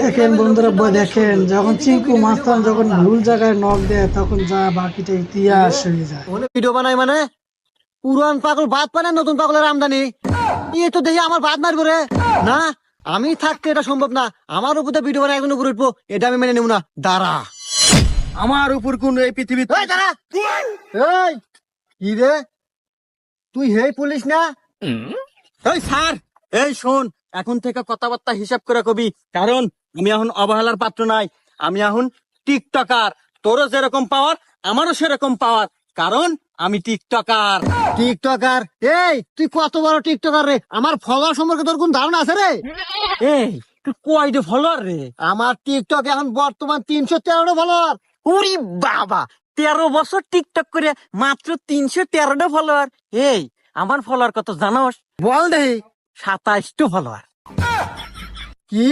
দেখেন বন্ধুরা, দেখেন যখন চিঙ্কু মাস্তান যখন ভুল জায়গায় নক দেয় তখন যা বাকিটা ইতিহাস হয়ে যায়। ভিডিও বানাই মানে পুরান পাগল বাদ পানে নতুন পাগলের আমদানি। এই তো দেখি আমার বাদ মারবো রে। না, আমি থাকতে এটা সম্ভব না। আমার উপর ভিডিও বানাই এখন উপরে উঠবো, এটা আমি মেনে নেব না। দাঁড়া, আমার উপর কোন এই পৃথিবীতে এই দাঁড়া। এই কি রে, তুই হেই পুলিশ না? এই স্যার, এই শোন, এখন থেকে কথাবার্তা হিসাব করে কবি, কারণ আমি এখন অবহেলার পাত্র নাই। আমি এখন টিকটকার। তোরও যেরকম পাওয়ার আমারও সেরকম পাওয়ার, কারণ আমি টিকটকার। টিকটকার? এই তুই কত বড় টিকটকার রে? আমার ফলোয়ার সম্পর্কে তোর কোন ধারণা আছে রে? এই তুই কয়টা ফলোয়ার রে? আমার টিকটক এখন বর্তমান 313টা ফলোয়ার। উরি বাবা, 13 বছর টিকটক করে মাত্র 313টা ফলোয়ার। এই আমার ফলোয়ার কত জানোস? বল দেহি। 27টা ফলোয়ার। কি